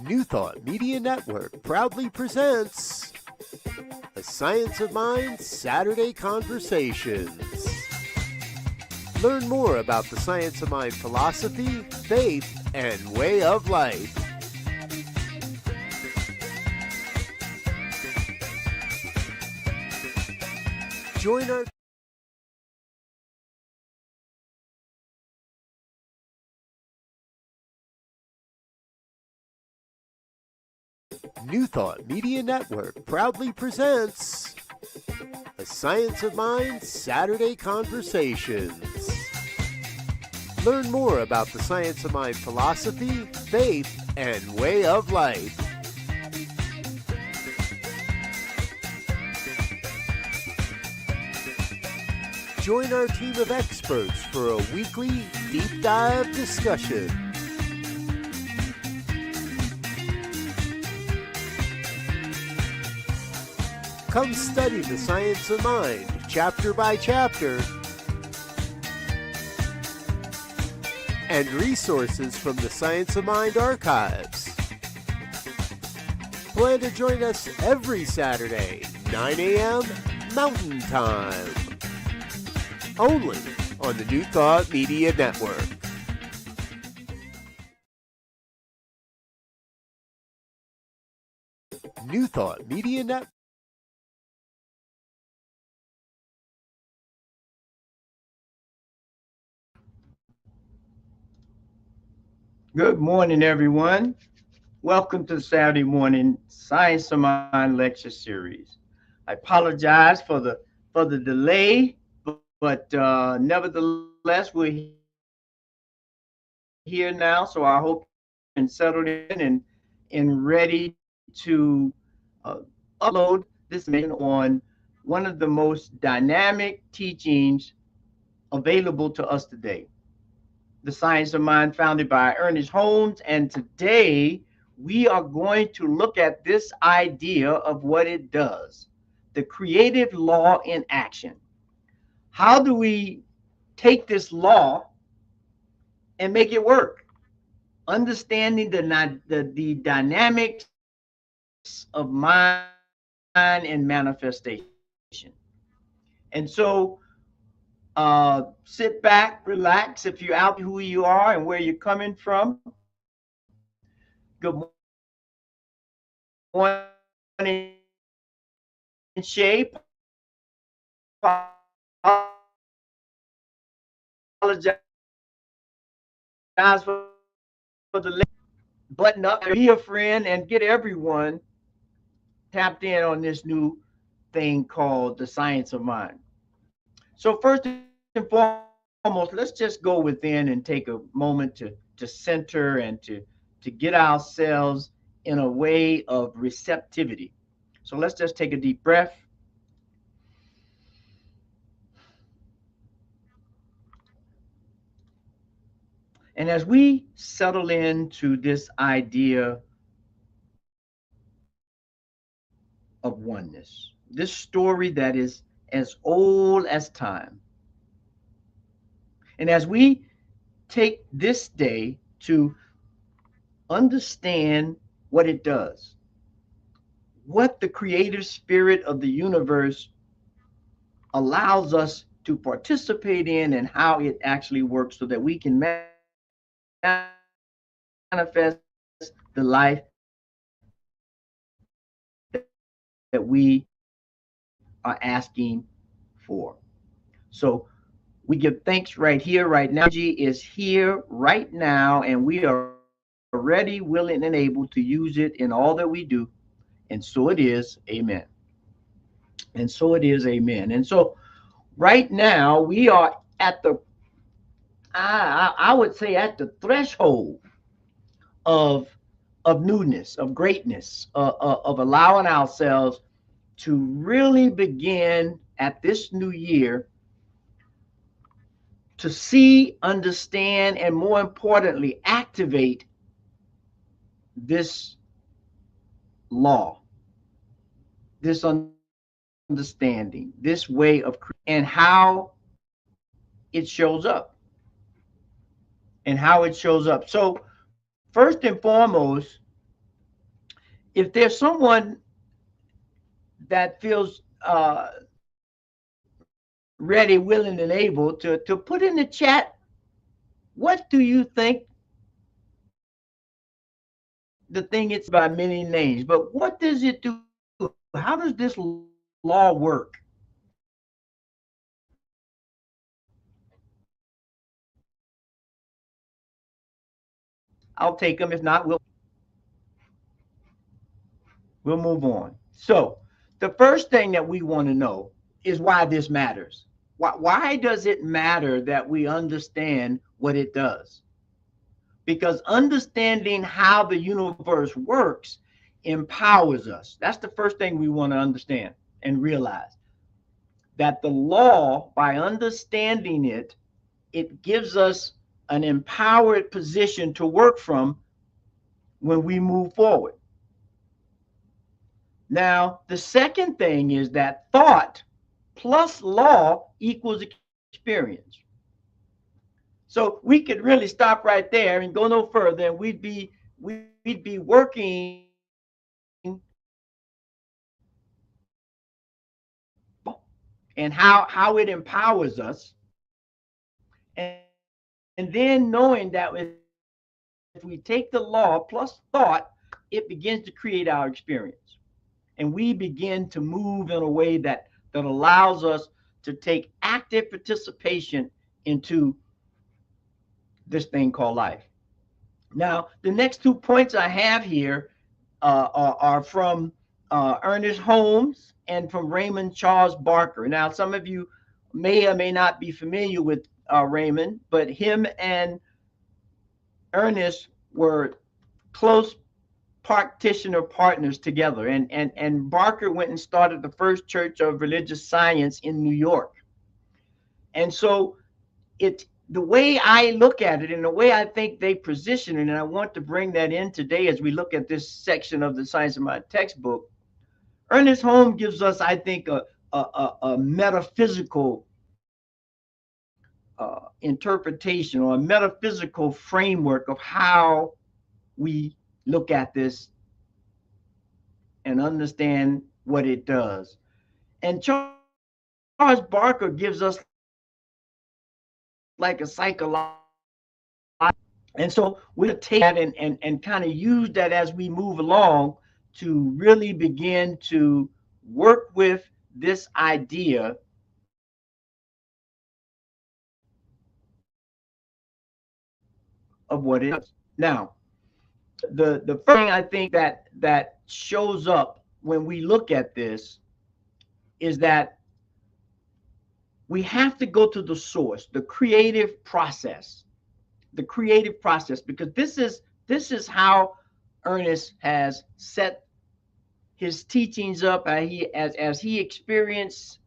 New Thought Media Network proudly presents A Science of Mind Saturday Conversations. Learn more about the Science of Mind philosophy, faith, and way of life. Join our New Thought Media Network proudly presents A Science of Mind Saturday Conversations. Learn more about the Science of Mind philosophy, faith, and way of life. Join our team of experts for a weekly deep dive discussion. Come study the science of mind, chapter by chapter, and resources from the Science of Mind archives. Plan to join us every Saturday, 9 a.m. Mountain Time, only on the New Thought Media Network. New Thought Media Network. Good morning, everyone. Welcome to the Saturday morning Science of Mind lecture series. I apologize for the delay, but nevertheless, we're here now. So I hope you're settled in and ready to upload this on one of the most dynamic teachings available to us today. The Science of Mind, founded by Ernest Holmes. And today we are going to look at this idea of what it does, the creative law in action. How do we take this law and make it work? Understanding the dynamics of mind and manifestation. And so sit back, relax. If you're out who you are and where you're coming from. Good morning, Shape. Apologize for the button up. Be a friend and get everyone tapped in on this new thing called the Science of Mind. So first and foremost, let's just go within and take a moment to center and to get ourselves in a way of receptivity. So let's just take a deep breath. And as we settle into this idea of oneness, this story that is as old as time, and as we take this day to understand what it does, what the creative spirit of the universe allows us to participate in, and how it actually works so that we can manifest the life that we are asking for. So we give thanks right here, right now. Energy is here right now, and we are ready, willing, and able to use it in all that we do. And so it is, amen. And so it is, amen. And so right now we are at the, I would say, at the threshold of newness, of greatness, of allowing ourselves to really begin at this new year to see, understand, and more importantly, activate this law, this understanding, this way of and how it shows up. And how it shows up. So first and foremost, If there's someone that feels ready, willing, and able to put in the chat, what do you think the thing it's by many names, but what does it do? How does this law work? I'll take them. If not, we'll move on. So, the first thing that we want to know is why this matters. Why does it matter that we understand what it does? Because understanding how the universe works empowers us. That's the first thing we want to understand and realize that the law, by understanding it, it gives us an empowered position to work from when we move forward. Now, the second thing is that thought plus law equals experience. So we could really stop right there and go no further, and we'd be working and how it empowers us, and then knowing that if we take the law plus thought, it begins to create our experience, and we begin to move in a way that allows us to take active participation into this thing called life. Now, the next 2 points I have here are from Ernest Holmes and from Raymond Charles Barker. Now, some of you may or may not be familiar with Raymond, but him and Ernest were close practitioner partners together. And Barker went and started the first church of religious science in New York. And so the way I look at it and the way I think they position it, and I want to bring that in today as we look at this section of the Science of Mind textbook. Ernest Holmes gives us, I think, a metaphysical interpretation or a metaphysical framework of how we look at this and understand what it does. And Charles Barker gives us like a psychological and so we're going to take that and kind of use that as we move along to really begin to work with this idea of what it is. Now, the first thing I think that shows up when we look at this is that we have to go to the source, the creative process, because this is how Ernest has set his teachings up. As he experienced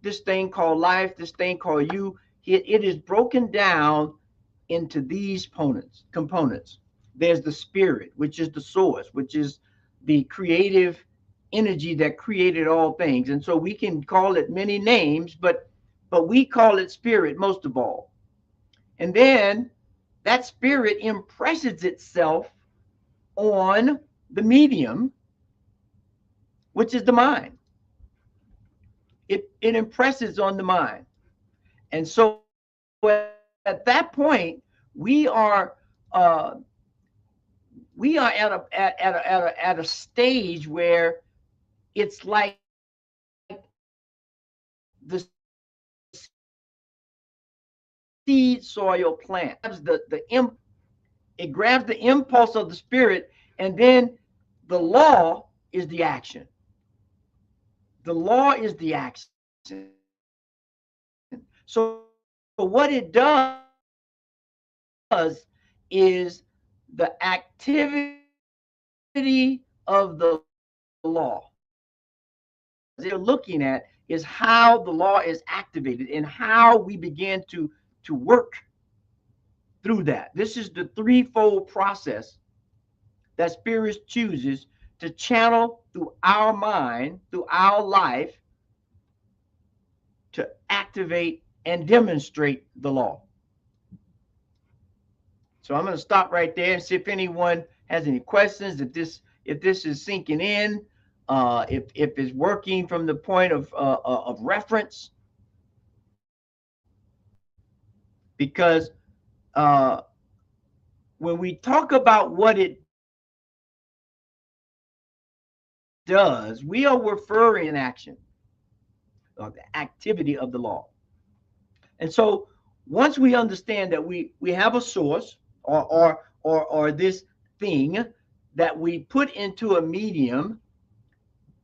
this thing called life, this thing called you, it is broken down into these components. There's the spirit, which is the source, which is the creative energy that created all things. And so we can call it many names, but we call it spirit most of all. And then that spirit impresses itself on the medium, which is the mind. It impresses on the mind. And so at that point, uh, we are at a stage where it's like the seed soil plant. It grabs the impulse of the spirit, and then the law is the action. The law is the action. So what it does is the activity of the law. What you're looking at is how the law is activated and how we begin to work through that. This is the threefold process that Spirit chooses to channel through our mind, through our life, to activate and demonstrate the law. So I'm going to stop right there and see if anyone has any questions, if this if this is sinking in, if it's working from the point of reference, because uh, when we talk about what it does, we are referring action or the activity of the law. And so once we understand that we have a source or this thing that we put into a medium,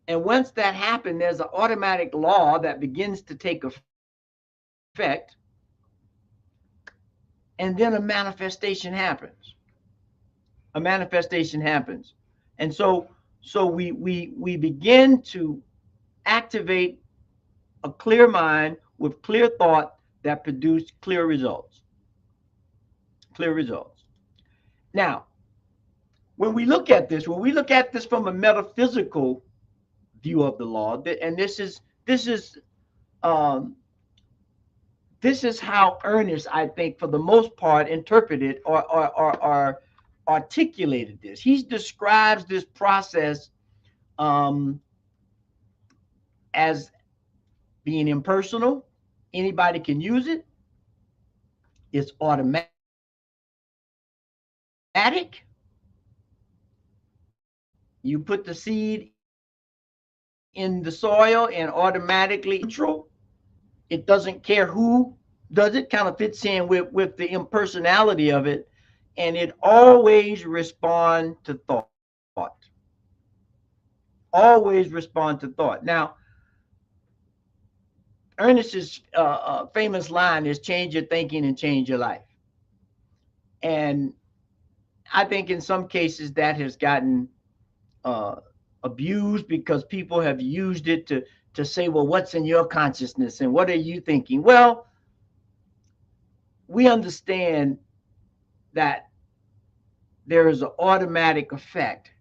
and once that happens, there's an automatic law that begins to take effect, and then a manifestation happens. A manifestation happens. And so we begin to activate a clear mind with clear thought that produce clear results. Clear results. Now, when we look at this from a metaphysical view of the law, and um, this is how Ernest, I think, for the most part, interpreted or articulated this. He describes this process um, as being impersonal. Anybody can use it. It's automatic. You put the seed in the soil and automatically neutral. It doesn't care who does it, kind of fits in with the impersonality of it. And it always responds to thought. Always respond to thought. Now, Ernest's famous line is change your thinking and change your life. And I think in some cases that has gotten uh, abused because people have used it to say, well, what's in your consciousness and what are you thinking? Well, we understand that there is an automatic effect,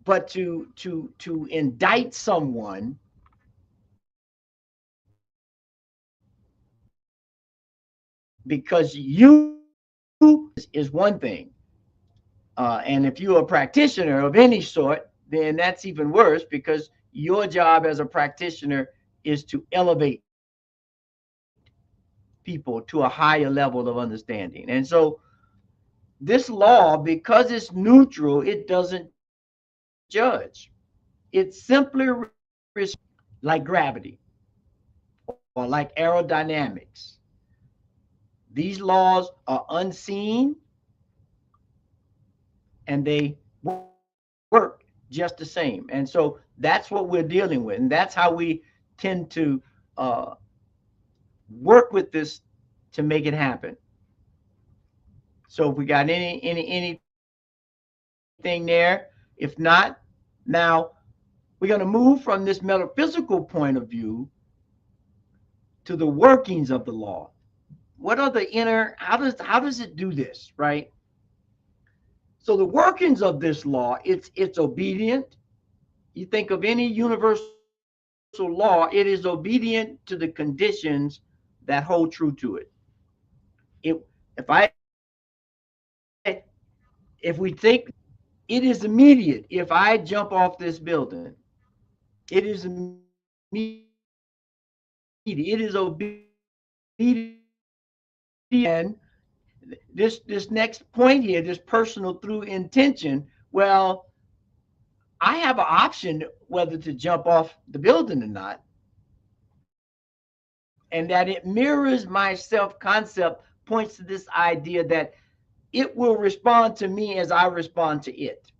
but to indict someone because is one thing. And if you're a practitioner of any sort, then that's even worse because your job as a practitioner is to elevate people to a higher level of understanding. And so this law, because it's neutral, it doesn't judge. It simply like gravity or like aerodynamics. These laws are unseen and they work just the same. And so that's what we're dealing with. And that's how we tend to uh, work with this to make it happen. So if we got anything there, if not, now we're going to move from this metaphysical point of view to the workings of the law. What are the inner, how does it do this, right? So the workings of this law, it's obedient. You think of any universal law, it is obedient to the conditions that hold true to it. If if we think it is immediate, if I jump off this building, it is immediate. It is obedient. And this next point here, this personal through intention, well, I have an option whether to jump off the building or not, and that it mirrors my self-concept points to this idea that it will respond to me as I respond to it.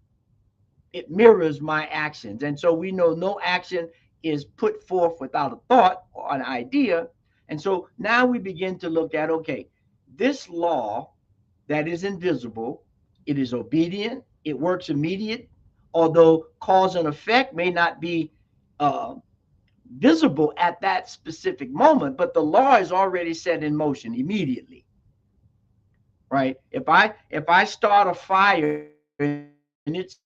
It mirrors my actions. And so we know no action is put forth without a thought or an idea. And so now we begin to look at, okay, this law that is invisible, it is obedient, it works immediate, although cause and effect may not be uh, visible at that specific moment, but the law is already set in motion immediately, right? If I start a fire and it's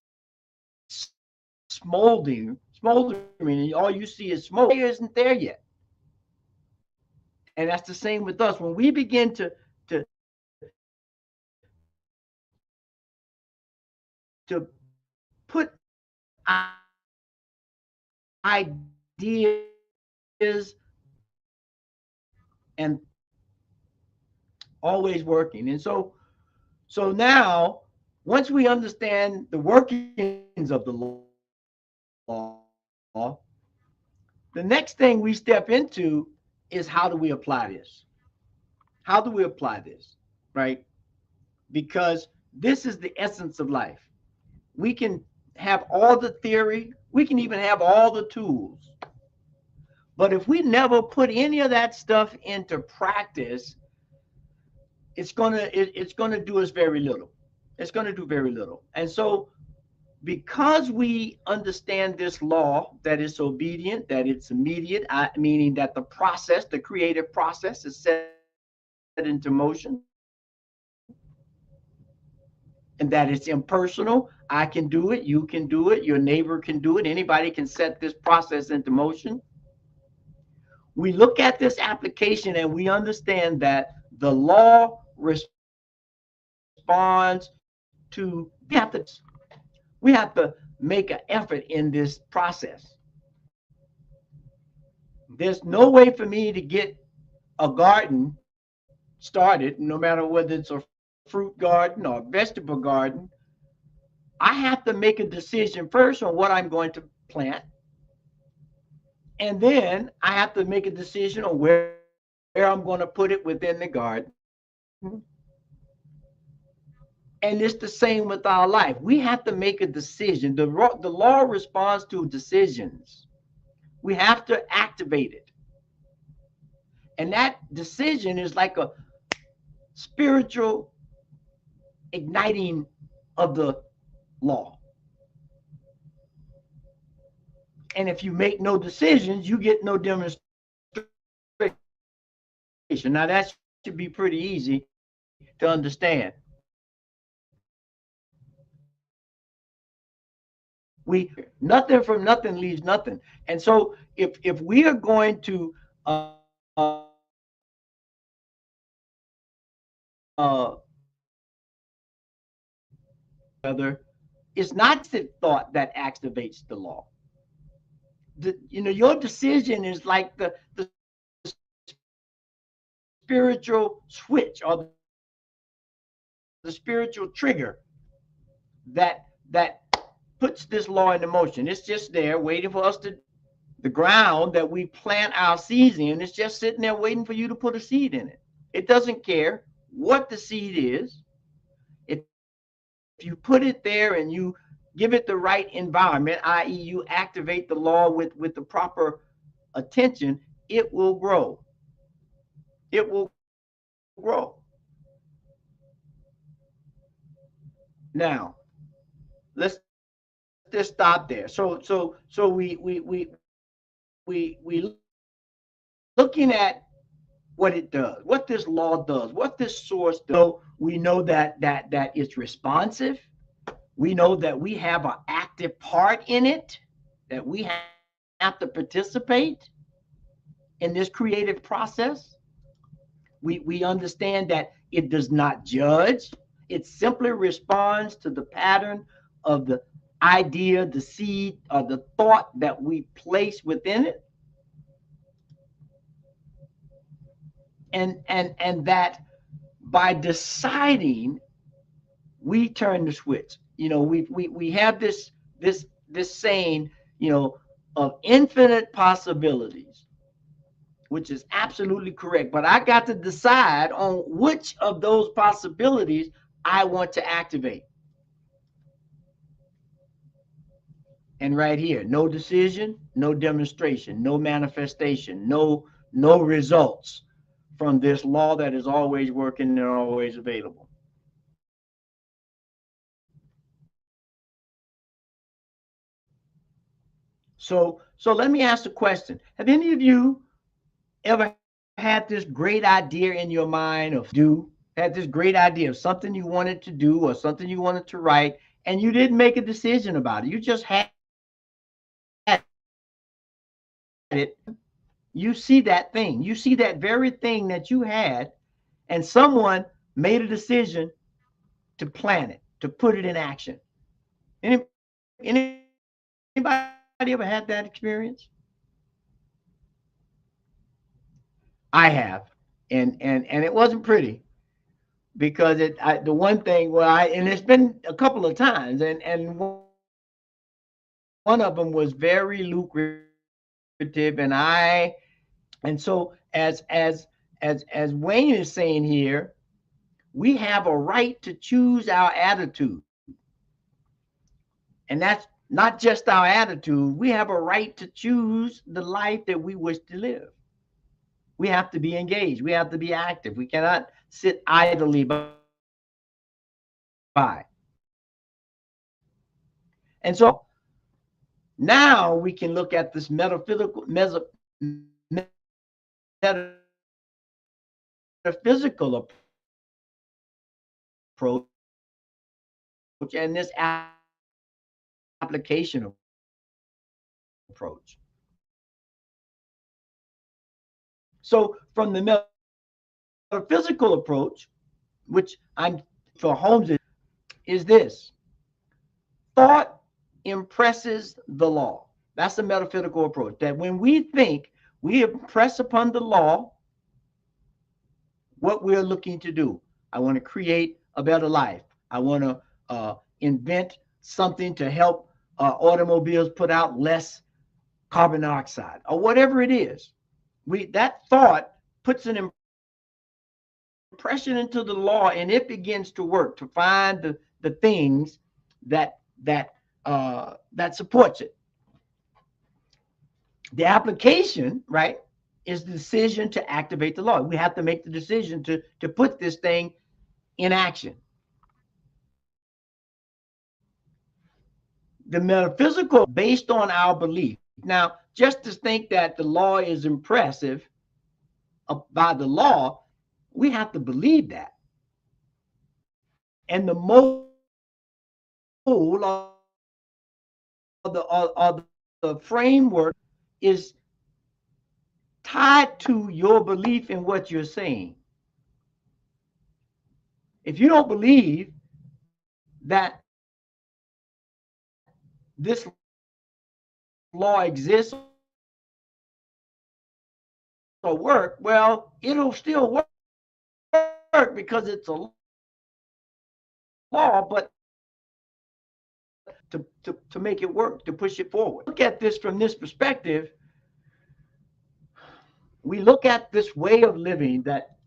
smoldering, and all you see is smoke, the fire isn't there yet. And that's the same with us. When we begin to to put ideas and always working. And so now, once we understand the workings of the law, the next thing we step into is how do we apply this? How do we apply this? Right? Because this is the essence of life. We can have all the theory, we can even have all the tools. But if we never put any of that stuff into practice, it's gonna do us very little. It's gonna do very little. And so because we understand this law that it's obedient, that it's immediate, meaning that the process, the creative process, is set into motion, and that it's impersonal. I can do it, you can do it, your neighbor can do it, anybody can set this process into motion. We look at this application and we understand that the law responds to, we have to do this. We have to make an effort in this process. There's no way for me to get a garden started, no matter whether it's a fruit garden or a vegetable garden. I have to make a decision first on what I'm going to plant. And then I have to make a decision on where I'm going to put it within the garden. And it's the same with our life. We have to make a decision. The law responds to decisions. We have to activate it. And that decision is like a spiritual igniting of the law. And if you make no decisions, you get no demonstration. Now, that should be pretty easy to understand. We nothing from nothing leaves nothing. And so if we are going to other, it's not the thought that activates the law. Your decision is like the spiritual switch or the spiritual trigger that puts this law into motion. It's just there waiting for us to do it. The ground that we plant our seeds in is just sitting there waiting for you to put a seed in it. It doesn't care what the seed is. If you put it there and you give it the right environment, i.e., you activate the law with the proper attention, it will grow. It will grow. Now, let's just stop there. We looking at what it does, what this law does, what this source does. We know that it's responsive. We know that we have an active part in it, that we have to participate in this creative process. We understand that it does not judge. It simply responds to the pattern of the idea, the seed, or the thought that we place within it. And that by deciding, we turn the switch. We have this saying, of infinite possibilities, which is absolutely correct. But I got to decide on which of those possibilities I want to activate. And right here, no decision, no demonstration, no manifestation, no results from this law that is always working and always available. So let me ask a question. Have any of you ever had this great idea in your mind of had this great idea of something you wanted to do or something you wanted to write, and you didn't make a decision about it? You just had it. You see that thing. You see that very thing that you had, and someone made a decision to plan it, to put it in action. Any, anybody ever had that experience? I have, and it wasn't pretty because the one thing, well, and it's been a couple of times, and one of them was very lucrative, and so as Wayne is saying here, we have a right to choose our attitude, and that's not just our attitude. We have a right to choose the life that we wish to live. We have to be engaged. We have to be active. We cannot sit idly by. And so now we can look at this metaphysical approach and this application approach. So from the metaphysical approach, which I'm for Holmes is this: thought impresses the law. That's the metaphysical approach. That when we think, we impress upon the law what we're looking to do. I want to create a better life. I want to invent something to help automobiles put out less carbon dioxide, or whatever it is. That thought puts an impression into the law, and it begins to work to find the things that supports it. The application, right, is the decision to activate the law. We have to make the decision to put this thing in action. The metaphysical based on our belief. Now, just to think that the law is impressive by the law, we have to believe that. And the mold or the framework is tied to your belief in what you're saying. If you don't believe that this law exists or work, well, it'll still work because it's a law, but to make it work, to push it forward. Look at this from this perspective. We look at this way of living that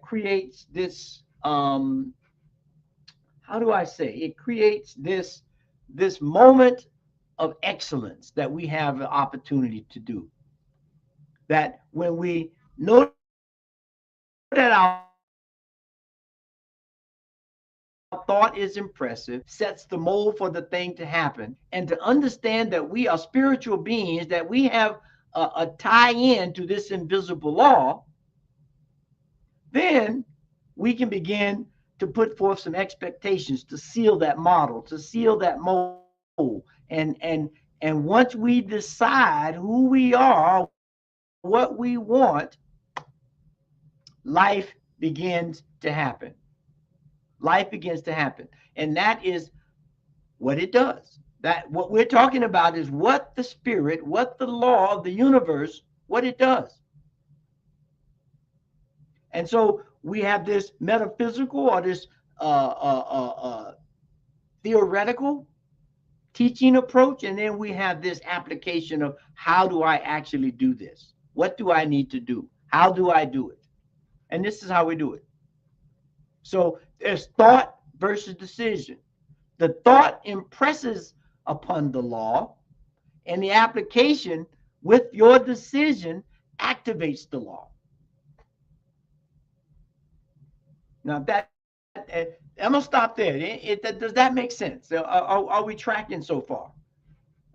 creates this how do I say, it creates this moment of excellence that we have the opportunity to do. That when we know that our thought is impressive, sets the mold for the thing to happen, and to understand that we are spiritual beings, that we have a tie in to this invisible law, then we can begin to put forth some expectations to seal that model, to seal that mold. And once we decide who we are, what we want, life begins to happen. Life begins to happen. And that is what it does. That what we're talking about is what the spirit, what the law of the universe, what it does. And so we have this metaphysical or this theoretical teaching approach, and then we have this application of how do I actually do this? What do I need to do? How do I do it? And this is how we do it. So there's thought versus decision. The thought impresses upon the law, and the application with your decision activates the law. Now I'm gonna stop there. Does that make sense? Are we tracking so far?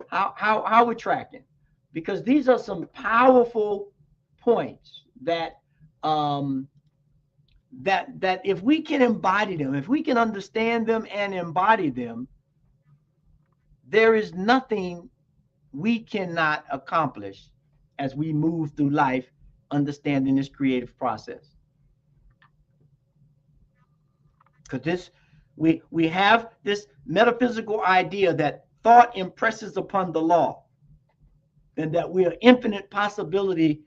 How are we tracking? Because these are some powerful points um, that if we can embody them, if we can understand them and embody them, there is nothing we cannot accomplish as we move through life understanding this creative process. Because We have this metaphysical idea that thought impresses upon the law, and that we are infinite possibility,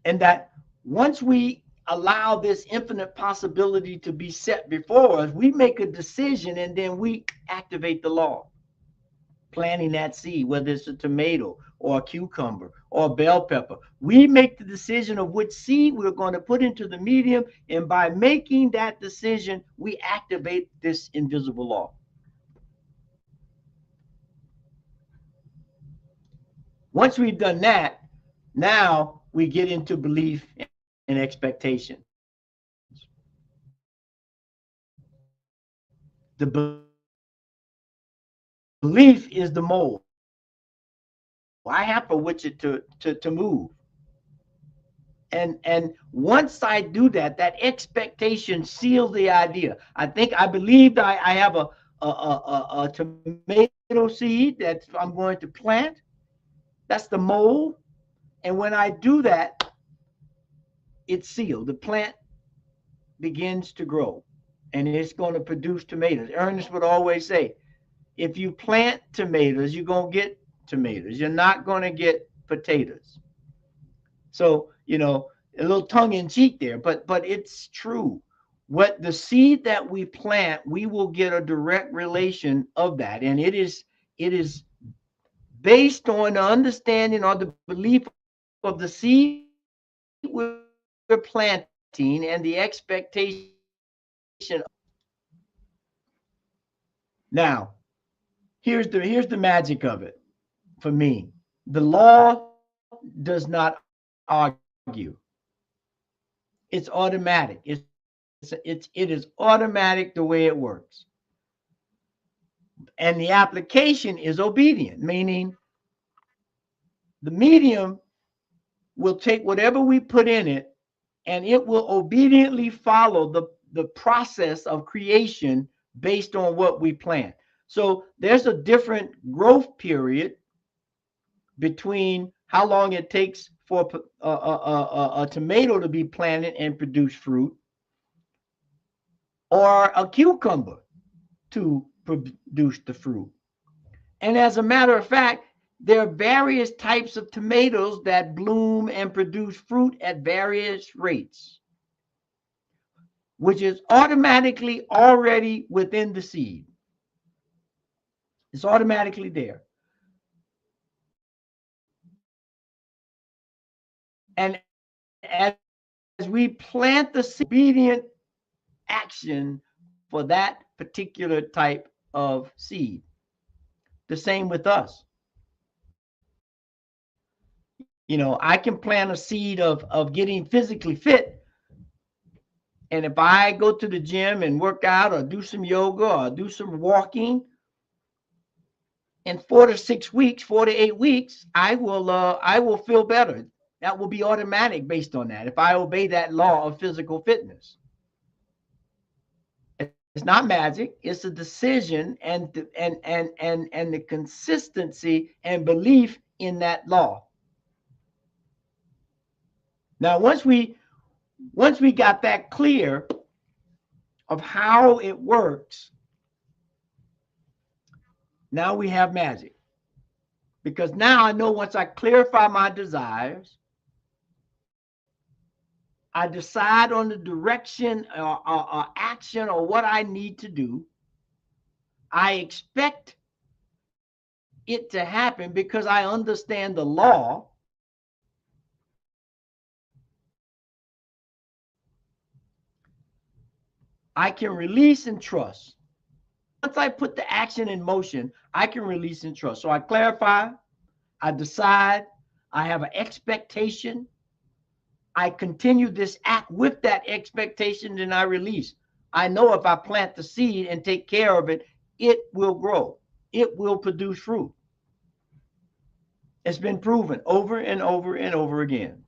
and that once we allow this infinite possibility to be set before us, we make a decision and then we activate the law, planting that seed, whether it's a tomato or a cucumber or a bell pepper. We make the decision of which seed we're going to put into the medium, and by making that decision, we activate this invisible law. Once we've done that, now we get into belief and expectations. The belief is the mold. I have for which it to move. And once I do that, that expectation seals the idea. I believed I have a tomato seed that I'm going to plant. That's the mold. And when I do that, it's sealed. The plant begins to grow and it's going to produce tomatoes. Ernest would always say, if you plant tomatoes, you're going to get tomatoes. You're not going to get potatoes. So, a little tongue in cheek there, but it's true. What the seed that we plant, we will get a direct relation of that. And it is based on the understanding or the belief of the seed we're planting and the expectation now. Here's the magic of it for me. The law does not argue. It's automatic. It is automatic the way it works. And the application is obedient, meaning the medium will take whatever we put in it and it will obediently follow the process of creation based on what we plant. So there's a different growth period between how long it takes for a tomato to be planted and produce fruit, or a cucumber to produce the fruit. And as a matter of fact, there are various types of tomatoes that bloom and produce fruit at various rates, which is automatically already within the seed. It's automatically there. And as we plant the seed, obedient action for that particular type of seed. The same with us. I can plant a seed of getting physically fit. And if I go to the gym and work out or do some yoga or do some walking, in 4 to 6 weeks, 4 to 8 weeks, I will feel better. That will be automatic based on that. If I obey that law of physical fitness, it's not magic. It's a decision and the consistency and belief in that law. Now, once we got that clear of how it works, now we have magic. Because now I know, once I clarify my desires, I decide on the direction or action or what I need to do. I expect it to happen because I understand the law. I can release and trust. Once I put the action in motion, I can release and trust. So I clarify, I decide, I have an expectation. I continue this act with that expectation, then I release. I know if I plant the seed and take care of it, it will grow. It will produce fruit. It's been proven over and over and over again.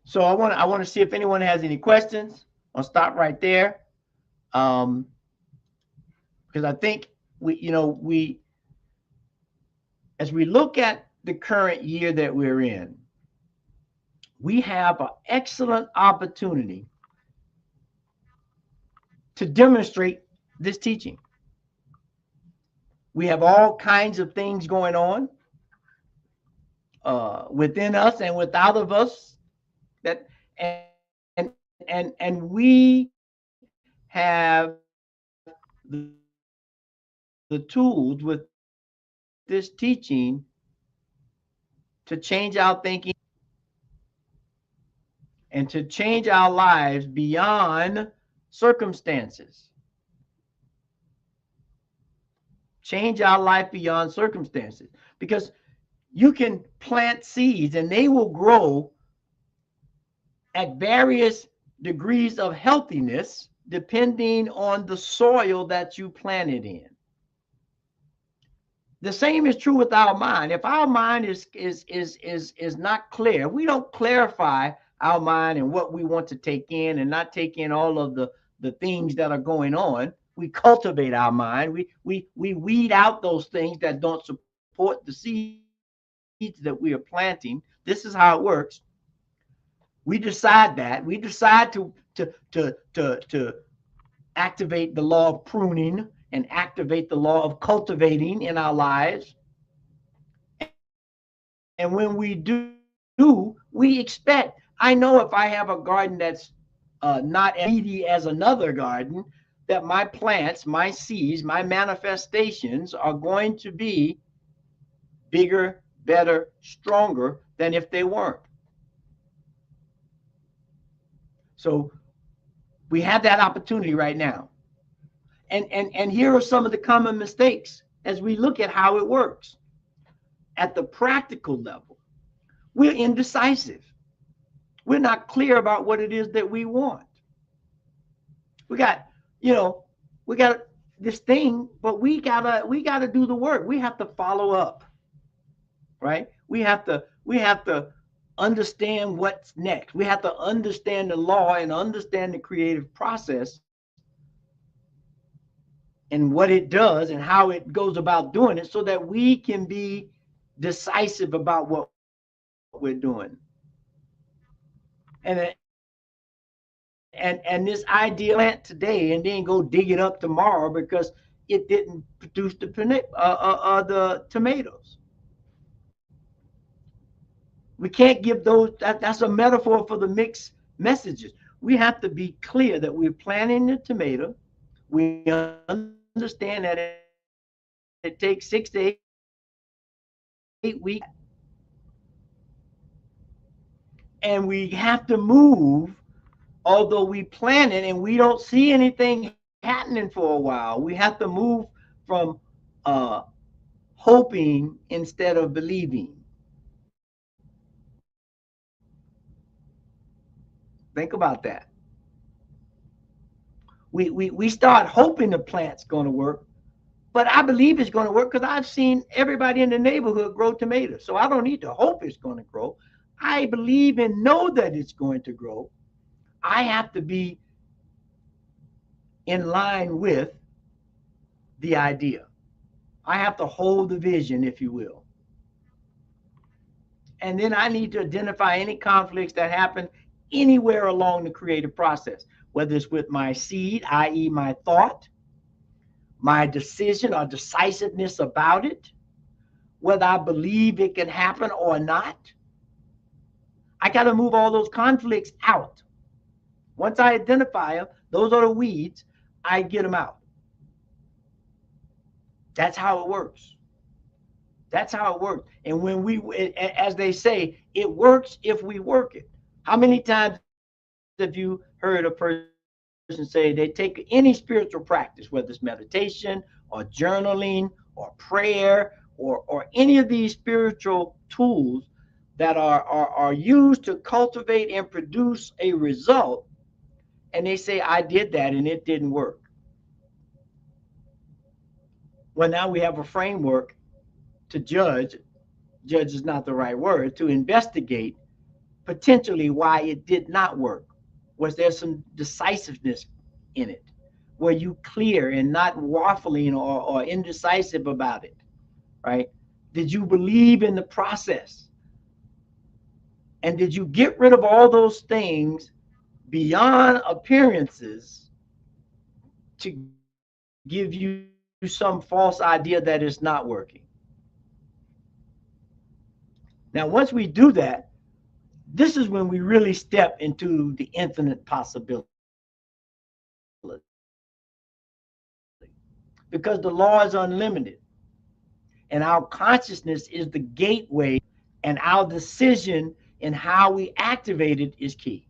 So I want to see if anyone has any questions. I'll stop right there. Because I think we as we look at the current year that we're in, we have an excellent opportunity to demonstrate this teaching. We have all kinds of things going on within us and without of us that and we have the tools with this teaching to change our thinking and to change our lives beyond circumstances. Change our life beyond circumstances. Because you can plant seeds and they will grow at various degrees of healthiness depending on the soil that you planted in. The same is true with our mind. If our mind is not clear, we don't clarify our mind and what we want to take in and not take in all of the things that are going on. We cultivate our mind. We weed out those things that don't support the seeds that we are planting. This is how it works. We decide that. We decide to activate the law of pruning and activate the law of cultivating in our lives. And when we do, we expect. I know if I have a garden that's not as weedy as another garden, that my plants, my seeds, my manifestations are going to be bigger, better, stronger than if they weren't. So we have that opportunity right now. And here are some of the common mistakes as we look at how it works. At the practical level, we're indecisive. We're not clear about what it is that we want. We got, you know, we got this thing, but we gotta do the work. We have to follow up, right? We have to understand what's next. We have to understand the law and understand the creative process and what it does and how it goes about doing it so that we can be decisive about what we're doing. And this idea plant today and then go dig it up tomorrow because it didn't produce the tomatoes. We can't give those. That's a metaphor for the mixed messages. We have to be clear that we're planting the tomato. We understand that it takes 6 to 8 weeks to grow that. And we have to move, although we plan it and we don't see anything happening for a while. We have to move from uh, hoping instead of believing. Think about that. We start hoping the plant's going to work, but I believe it's going to work because I've seen everybody in the neighborhood grow tomatoes. So I don't need to hope it's going to grow. I believe and know that it's going to grow. I have to be in line with the idea. I have to hold the vision, if you will. And then I need to identify any conflicts that happen anywhere along the creative process, whether it's with my seed, i.e., my thought, my decision or decisiveness about it, whether I believe it can happen or not. I got to move all those conflicts out. Once I identify them, those are the weeds, I get them out. That's how it works. That's how it works. And when as they say, it works if we work it. How many times have you heard a person say they take any spiritual practice, whether it's meditation or journaling or prayer or any of these spiritual tools that are used to cultivate and produce a result, and they say, I did that and it didn't work. Well, now we have a framework to judge is not the right word, to investigate potentially why it did not work. Was there some decisiveness in it? Were you clear and not waffling or indecisive about it, right? Did you believe in the process? And did you get rid of all those things beyond appearances to give you some false idea that it's not working? Now, once we do that, this is when we really step into the infinite possibility. Because the law is unlimited. And our consciousness is the gateway, and our decision in how we activate it is key.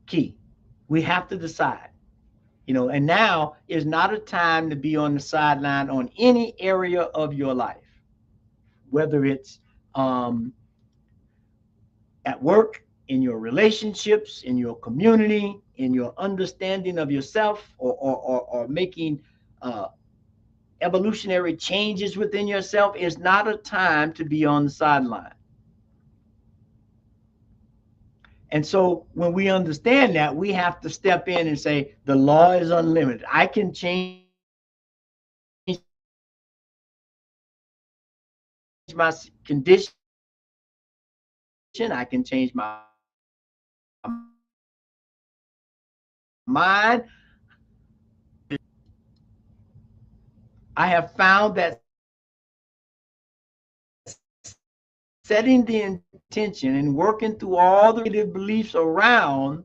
Key. We have to decide. And now is not a time to be on the sideline on any area of your life, whether it's at work, in your relationships, in your community, in your understanding of yourself, or making uh, evolutionary changes within yourself. Is not a time to be on the sideline. And so when we understand that, we have to step in and say, the law is unlimited. I can change my condition. I can change my mind. I have found that setting the intention and working through all the negative beliefs around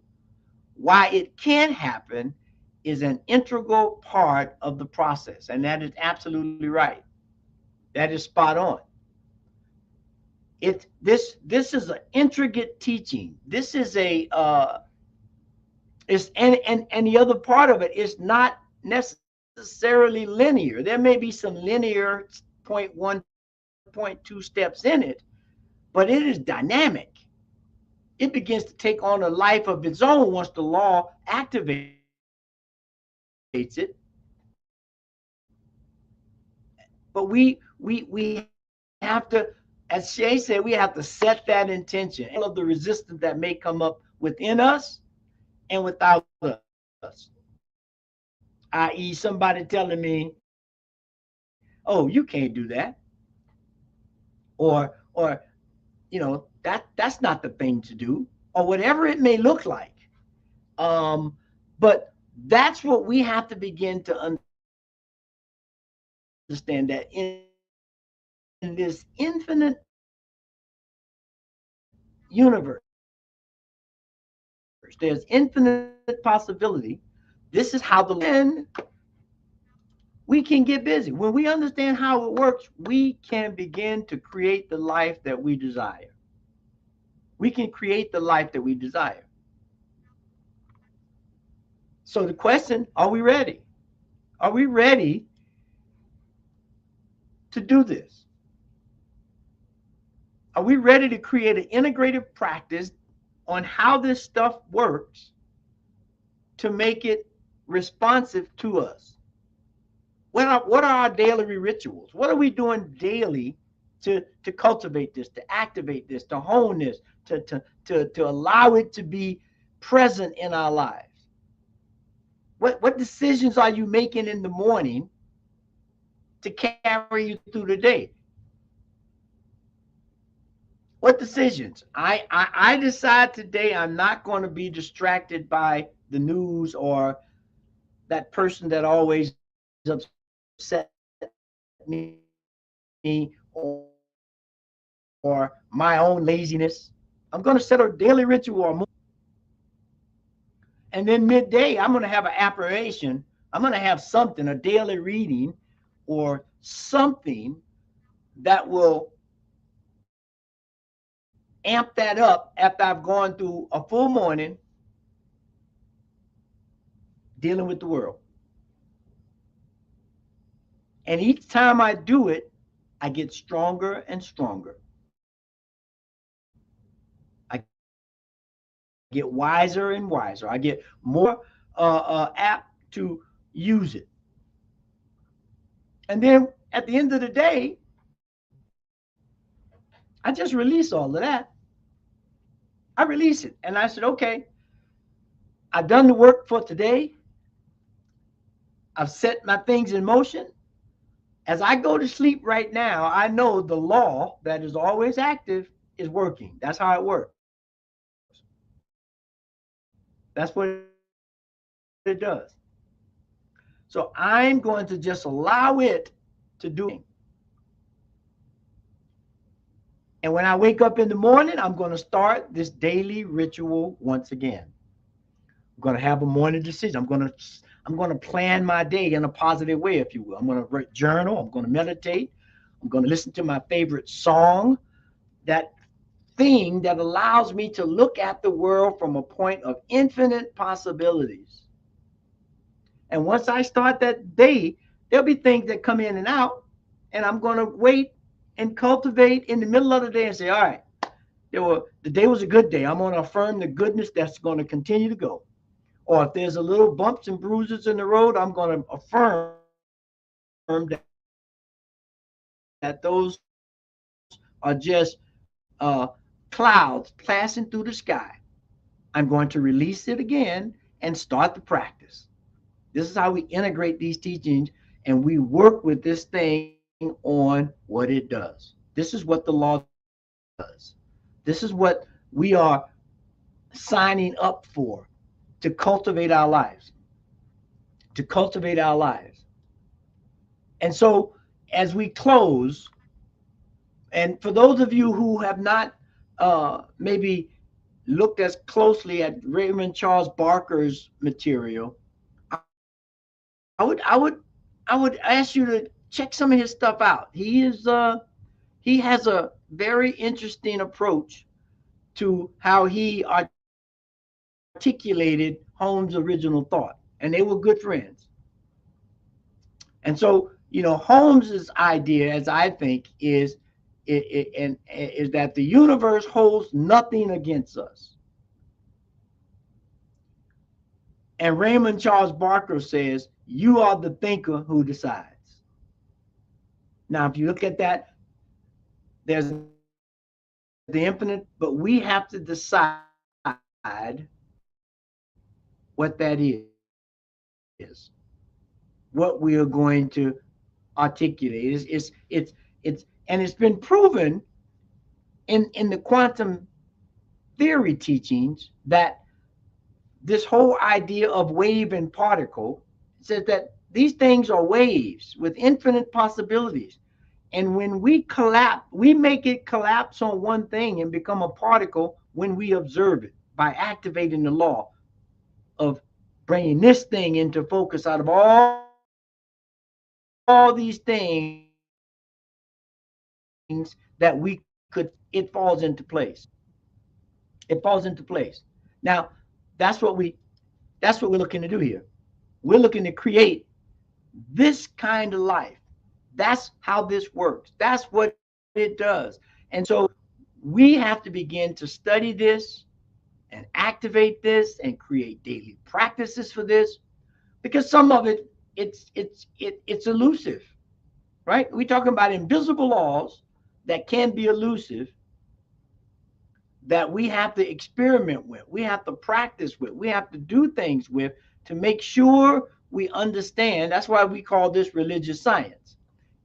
why it can happen is an integral part of the process. And that is absolutely right. That is spot on. This is an intricate teaching. This is a and the other part of it is not necessarily linear. There may be some linear point one, point two steps in it, but it is dynamic. It begins to take on a life of its own once the law activates it. But we have to, as Shay said, we have to set that intention. All of the resistance that may come up within us and without us, i.e., somebody telling me, "Oh, you can't do that," or that's not the thing to do, or whatever it may look like. But that's what we have to begin to understand, that in this infinite universe, there's infinite possibility. This is how we can get busy. When we understand how it works, we can begin to create the life that we desire. We can create the life that we desire. So the question, are we ready? Are we ready to do this? Are we ready to create an integrative practice on how this stuff works to make it responsive to us? What are our daily rituals? What are we doing daily to cultivate this, to activate this, to hone this, to allow it to be present in our lives? What decisions are you making in the morning to carry you through the day? What decisions? I decide today I'm not going to be distracted by the news or that person that always upset me, or my own laziness. I'm going to set a daily ritual or morning. And then midday, I'm going to have an affirmation. I'm going to have something, a daily reading or something that will amp that up after I've gone through a full morning dealing with the world. And each time I do it, I get stronger and stronger. I get wiser and wiser. I get more apt to use it. And then at the end of the day, I just release all of that. I release it. And I said, okay, I've done the work for today. I've set my things in motion. As I go to sleep right now, I know the law that is always active is working. That's how it works. That's what it does. So I'm going to just allow it to do its thing. And when I wake up in the morning, I'm going to start this daily ritual once again. I'm going to have a morning decision. I'm going to plan my day in a positive way, if you will. I'm going to journal. I'm going to meditate. I'm going to listen to my favorite song. That thing that allows me to look at the world from a point of infinite possibilities. And once I start that day, there'll be things that come in and out, and I'm going to wait and cultivate in the middle of the day and say, all right, the day was a good day. I'm going to affirm the goodness that's going to continue to go. Or if there's a little bumps and bruises in the road, I'm going to affirm that those are just clouds passing through the sky. I'm going to release it again and start the practice. This is how we integrate these teachings, and we work with this thing on what it does. This is what the law does. This is what we are signing up for, to cultivate our lives, to cultivate our lives. And so, as we close, and for those of you who have not maybe looked as closely at Raymond Charles Barker's material, I would ask you to check some of his stuff out. He has a very interesting approach to how he articulated Holmes' original thought, and they were good friends. And so, Holmes's idea, as I think, is that the universe holds nothing against us. And Raymond Charles Barker says, you are the thinker who decides. Now, if you look at that, there's the infinite, but we have to decide what that is, what we are going to articulate. And it's been proven in the quantum theory teachings that this whole idea of wave and particle says that these things are waves with infinite possibilities. And when we collapse, we make it collapse on one thing and become a particle when we observe it by activating the law of bringing this thing into focus out of all these things that we could, it falls into place. It falls into place. Now, that's what we that's what we're looking to do here. We're looking to create this kind of life. That's how this works. That's what it does. And so we have to begin to study this and activate this and create daily practices for this, because some of it's elusive, right? We're talking about invisible laws that can be elusive, that we have to experiment with, we have to practice with, we have to do things with to make sure we understand. That's why we call this religious science.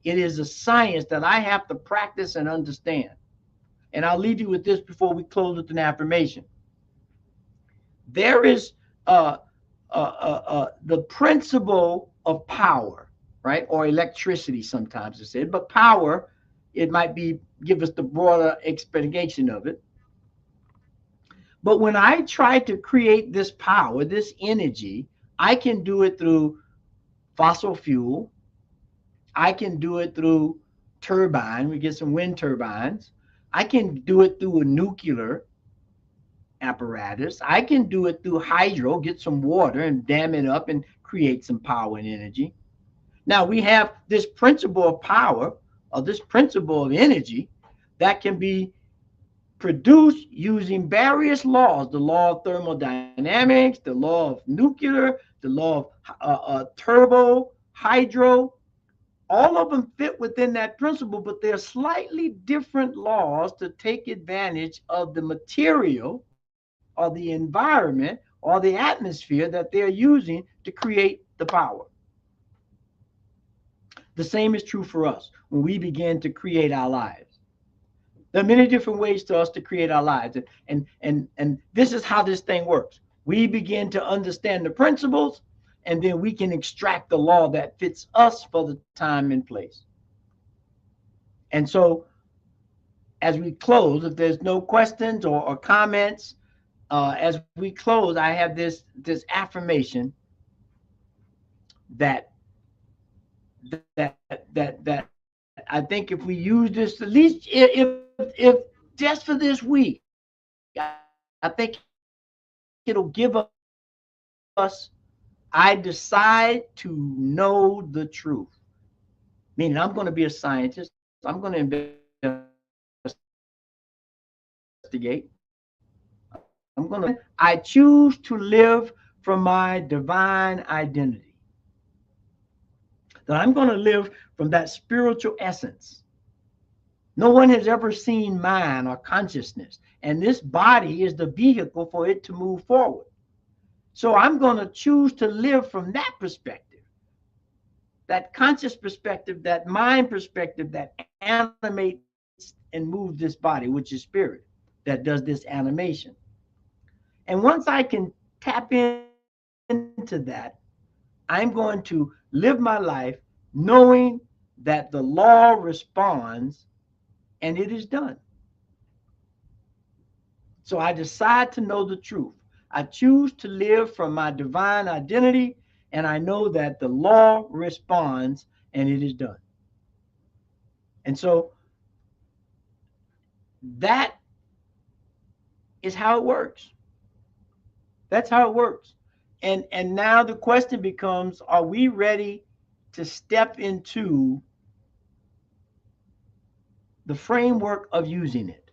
It is a science that I have to practice and understand. And I'll leave you with this before we close with an affirmation. There is the principle of power, right? Or electricity, sometimes it's said, but power, it might be, give us the broader explanation of it. But when I try to create this power, this energy, I can do it through fossil fuel. I can do it through turbine. We get some wind turbines. I can do it through a nuclear apparatus. I can do it through hydro, get some water and dam it up and create some power and energy. Now we have this principle of power, or this principle of energy, that can be produced using various laws: the law of thermodynamics, the law of nuclear, the law of turbo, hydro. All of them fit within that principle, but they're slightly different laws to take advantage of the material or the environment or the atmosphere that they're using to create the power. The same is true for us when we begin to create our lives. There are many different ways to us to create our lives. And this is how this thing works. We begin to understand the principles, and then we can extract the law that fits us for the time and place. And so as we close, if there's no questions or comments, as we close, I have this affirmation that that I think if we use this, at least if just for this week, I think it'll give us. I decide to know the truth. Meaning, I'm going to be a scientist. I'm going to investigate. I'm going to I choose to live from my divine identity. That I'm going to live from that spiritual essence. No one has ever seen mind or consciousness, and this body is the vehicle for it to move forward. So I'm going to choose to live from that perspective, that conscious perspective, that mind perspective that animates and moves this body, which is spirit, that does this animation. And once I can tap into that, I'm going to live my life knowing that the law responds and it is done. So I decide to know the truth. I choose to live from my divine identity, and I know that the law responds and it is done. And so that is how it works. That's how it works. And now the question becomes, are we ready to step into the framework of using it?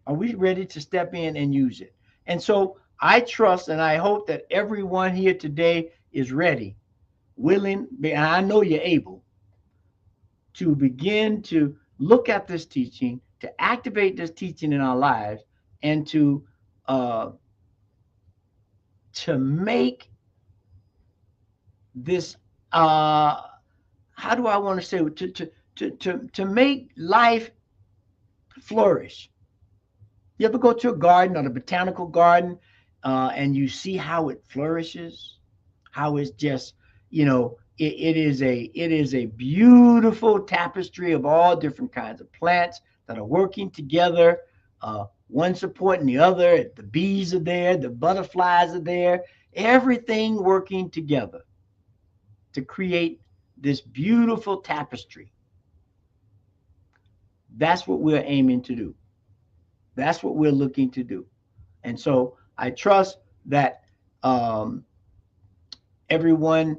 Are we ready to step in and use it? And so I trust and I hope that everyone here today is ready, willing, and I know you're able to begin to look at this teaching, to activate this teaching in our lives, and uh, to make this how do I want to say to make life flourish. You ever go to a garden or the botanical garden and you see how it flourishes, how it's just, it is a beautiful tapestry of all different kinds of plants that are working together, one supporting the other. The bees are there, the butterflies are there, everything working together to create this beautiful tapestry. That's what we're aiming to do. That's what we're looking to do. And so I trust that everyone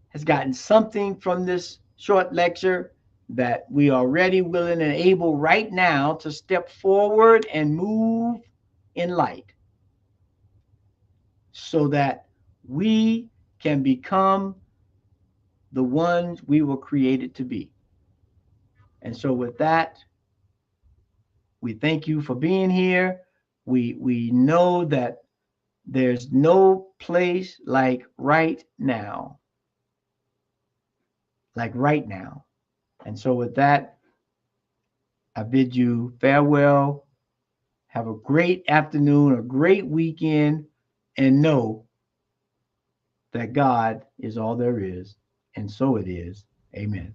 has gotten something from this short lecture, that we are ready, willing, and able right now to step forward and move in light so that we can become the ones we were created to be. And so with that, we thank you for being here. We know that there's no place like right now. And so with that, I bid you farewell. Have a great afternoon, a great weekend, and know that God is all there is, and so it is. Amen.